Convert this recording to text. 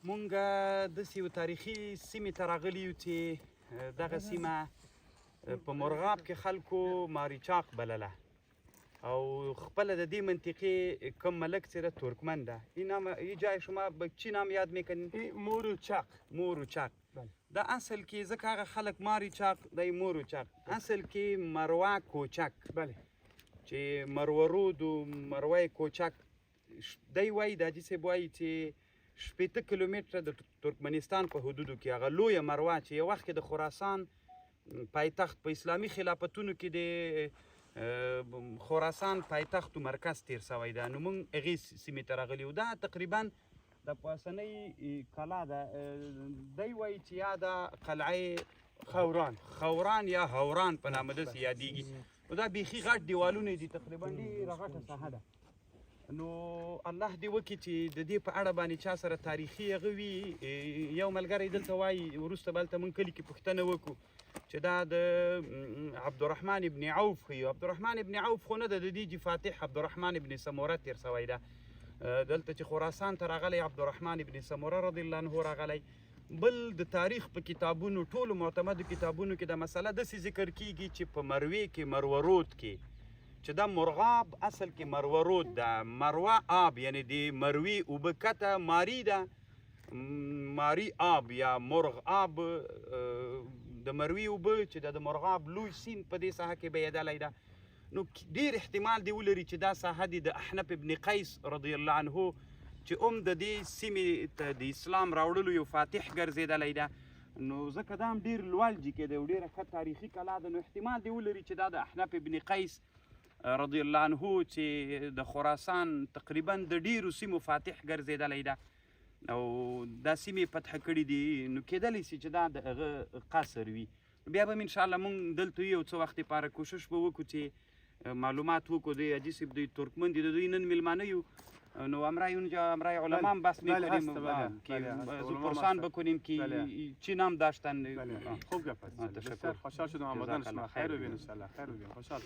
مونږ داسې یو تاریخي سیمې ته راغلي یو چې دغه سیمه په مرغاب کې خلکو ماریچاق بلله او خپل د دې منطقه کم ملک چې ترکمن ده این نام این جای شما به چی نام یاد میکنین؟ موروچاق دا اصل کې ځکه هغه خلک ماریچاق دی موروچاق اصل کې مروه کوچک چې مرورود و مروه کوچک دی وایي دا جیسې وایي چې 8 کیلومتره د ترکمنستان په حدودو کې هغه لویه مروه چې یو وخت کې د خراسان پایتخت په اسلامي خلافتونو کې د خراسان پایتخت و مرکز تیر سوی ده نو موږ هغې سیمې ته راغلي یو دا تقریبا د پاسنۍ کلا ده دی وایي چې یا د قلعه خوران یا هوران په نامه داسې یادیږي نو دا بیخي غټ دیوالونه دي تقریبا ډېره غټه ساحه ده نو الله دې وکړي چې د دې په اړه باندې چا سره تاریخي هغه وي یو ملګری دلته وایي وروسته به هلته موږ کلي کې پوښتنه وکړو چې دا د عبدالرحمن ابن عوف ښیي عبدالرحمن ابن عوف خو نه ده د دې فاتح عبدالرحمن ابن سموره تېر سوی ده دلته چې خراسان ته راغلی عبدالرحمن ابن سموره رضی الله عنه راغلی بل د تاریخ په کتابونو ټولو معتمدو کتابونو کې دا مسله داسې ذکر کیږي چې په مروې کې مرورود کې چې دا مرغاب اصل کې مرورود ده مروه آب یعنی د مروي اوبه کته ماری ده ماری آب یا مرغ آب د مروي اوبه چې د مرغاب لوی سیند په دې ساحه کې بهیدلی ده نو ډېر احتمال دی ولري چې دا ساحه دی د احنف ابن قیس رضی الله عنه چې د دې سیمې ته د اسلام راوړلو یو فاتح ګرځېدلی ده نو ځکه دا هم ډېر لوړ جي کې دی او ډېره ښه تاریخي کلا ده نو احتمال دی ولري چې دا د احنف ابن قیس رضی الله عنه چې د خراسان تقریبا د ډیرو سیمو فاتح ګرځېدلی ده او دا سیمې فتح کړي دي نو کیدلی سي چې دا د هغه قصر وي بیا به انشاءالله مونږ دلته یو څه وخت لپاره کوشش به وکړو چې معلومات وکړو د حاجي صاحب دوی ترکمن دي د دوی نن میلمانه یو نو امرای اونجا امرای علما هم بحث میکنیم که پرسان بکنیم که چی نام داشتن خوب گپ است بسیار خوشحال شدم آمدن شما خیر ببین ان شاء الله خیر ببین خوشحال